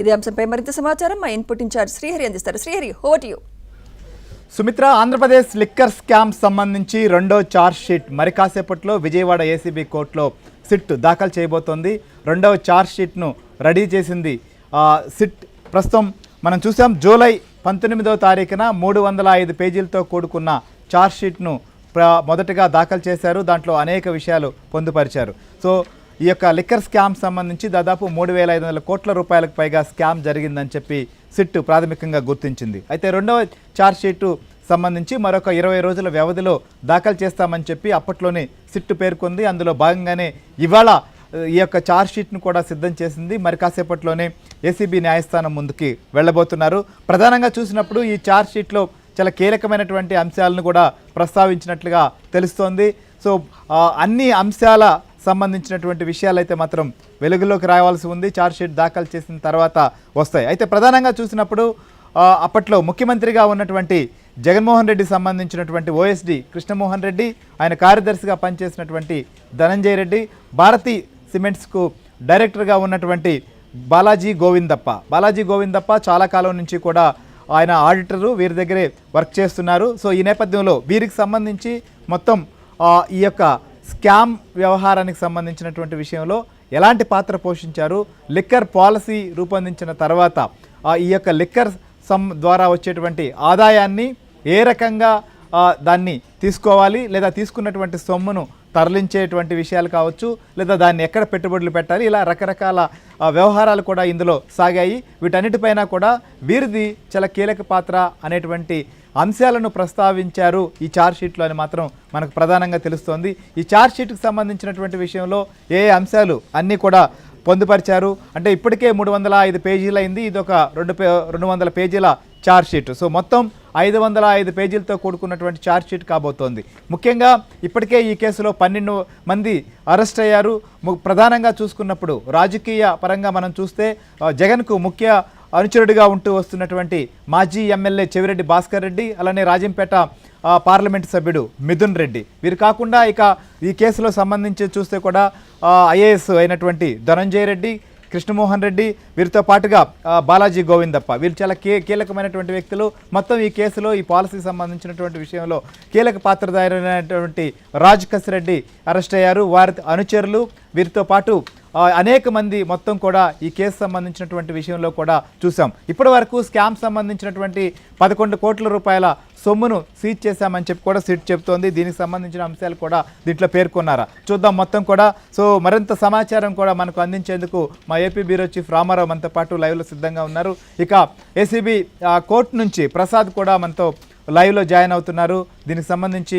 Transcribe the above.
ఇదే అంశంపై మరింత సమాచారం మా ఇన్పుట్ ఇన్ఛార్జ్ శ్రీహరి అందిస్తారు. Srihari, over to you. Sumitra, Andhra Pradesh liquor scam సంబంధించి రెండో ఛార్జ్ షీట్ మరి కాసేపట్లో విజయవాడ ఏసీబీ కోర్టులో సిట్ దాఖలు చేయబోతోంది. రెండవ ఛార్జ్ షీట్ను రెడీ చేసింది సిట్. ప్రస్తుతం మనం చూసాం, జూలై 19వ తారీఖున 305 పేజీలతో కూడుకున్న ఛార్జ్ షీట్ను మొదటగా దాఖలు చేశారు. దాంట్లో అనేక విషయాలు పొందుపరిచారు. సో ఈ యొక్క లిక్కర్ స్కామ్ సంబంధించి దాదాపు 3,500 కోట్ల రూపాయలకు పైగా స్కామ్ జరిగిందని చెప్పి సిట్ ప్రాథమికంగా గుర్తించింది. అయితే రెండవ ఛార్జ్ షీటు సంబంధించి మరొక 20 రోజుల వ్యవధిలో దాఖలు చేస్తామని చెప్పి అప్పట్లోనే సిట్ పేర్కొంది. అందులో భాగంగానే ఇవాళ ఈ యొక్క ఛార్జ్ షీట్ను కూడా సిద్ధం చేసింది. మరి కాసేపట్లోనే ఏసీబీ న్యాయస్థానం ముందుకి వెళ్ళబోతున్నారు. ప్రధానంగా చూసినప్పుడు ఈ ఛార్జ్ షీట్లో చాలా కీలకమైనటువంటి అంశాలను కూడా ప్రస్తావించినట్లుగా తెలుస్తోంది. సో అన్ని అంశాల సంబంధించినటువంటి విషయాలు అయితే మాత్రం వెలుగులోకి రావాల్సి ఉంది. ఛార్జ్ షీట్ దాఖలు చేసిన తర్వాత వస్తాయి. అయితే ప్రధానంగా చూసినప్పుడు అప్పట్లో ముఖ్యమంత్రిగా ఉన్నటువంటి జగన్మోహన్ రెడ్డి సంబంధించినటువంటి ఓఎస్డి కృష్ణమోహన్ రెడ్డి, ఆయన కార్యదర్శిగా పనిచేసినటువంటి ధనంజయ రెడ్డి, భారతీ సిమెంట్స్కు డైరెక్టర్గా ఉన్నటువంటి బాలాజీ గోవిందప్ప చాలా కాలం నుంచి కూడా ఆయన ఆడిటరు, వీరి దగ్గరే వర్క్ చేస్తున్నారు. సో ఈ నేపథ్యంలో వీరికి సంబంధించి మొత్తం ఈ యొక్క స్కామ్ వ్యవహారానికి సంబంధించినటువంటి విషయంలో ఎలాంటి పాత్ర పోషించారు, లిక్కర్ పాలసీ రూపొందించిన తర్వాత ఈ యొక్క లిక్కర్ ద్వారా వచ్చేటువంటి ఆదాయాన్ని ఏ రకంగా దాన్ని తీసుకోవాలి, లేదా తీసుకున్నటువంటి సొమ్మును తరలించేటువంటి విషయాలు కావచ్చు, లేదా దాన్ని ఎక్కడ పెట్టుబడులు పెట్టాలి, ఇలా రకరకాల వ్యవహారాలు కూడా ఇందులో సాగాయి. వీటన్నిటిపైన కూడా వీరిది చాలా కీలక పాత్ర అనేటువంటి అంశాలను ప్రస్తావించారు ఈ ఛార్జ్ షీట్లో అని మాత్రం మనకు ప్రధానంగా తెలుస్తోంది. ఈ ఛార్జ్ షీట్కి సంబంధించినటువంటి విషయంలో ఏ అంశాలు అన్నీ కూడా పొందుపరిచారు అంటే ఇప్పటికే 305 పేజీలు అయింది. ఇది ఒక 200 పేజీల ఛార్జ్ షీట్. సో మొత్తం 505 పేజీలతో కూడుకున్నటువంటి ఛార్జ్ షీట్ కాబోతోంది. ముఖ్యంగా ఇప్పటికే ఈ కేసులో 12 మంది అరెస్ట్ అయ్యారు. ప్రధానంగా చూసుకున్నప్పుడు రాజకీయ పరంగా మనం చూస్తే జగన్కు ముఖ్య అనుచరుడిగా ఉంటూ వస్తున్నటువంటి మాజీ ఎమ్మెల్యే చెవిరెడ్డి భాస్కర్ రెడ్డి, అలానే రాజంపేట పార్లమెంటు సభ్యుడు మిథున్ రెడ్డి, వీరు కాకుండా ఇక ఈ కేసులో సంబంధించి చూస్తే కూడా ఐఏఎస్ అయినటువంటి ధనంజయ రెడ్డి, కృష్ణమోహన్ రెడ్డి, వీరితో పాటుగా బాలాజీ గోవిందప్ప, వీరు చాలా కీలకమైనటువంటి వ్యక్తులు. మొత్తం ఈ కేసులో ఈ పాలసీకి సంబంధించినటువంటి విషయంలో కీలక పాత్రధారైనటువంటి రాజ్ కసిరెడ్డి అరెస్ట్ అయ్యారు. వారి అనుచరులు, వీరితో పాటు అనేక మంది మొత్తం కూడా ఈ కేసు సంబంధించినటువంటి విషయంలో కూడా చూసాం. ఇప్పటి వరకు స్కామ్ సంబంధించినటువంటి 11 కోట్ల రూపాయల సొమ్మును సీజ్ చేశామని చెప్పి కూడా సిట్ చెప్తోంది. దీనికి సంబంధించిన అంశాలు కూడా దీంట్లో పేర్కొన్నారా చూద్దాం మొత్తం కూడా. సో మరింత సమాచారం కూడా మనకు అందించేందుకు మా ఏపీ బ్యూరో చీఫ్ రామారావు మనతో పాటు లైవ్లో సిద్ధంగా ఉన్నారు. ఇక ఏసీబీ కోర్టు నుంచి ప్రసాద్ కూడా మనతో లైవ్లో జాయిన్ అవుతున్నారు. దీనికి సంబంధించి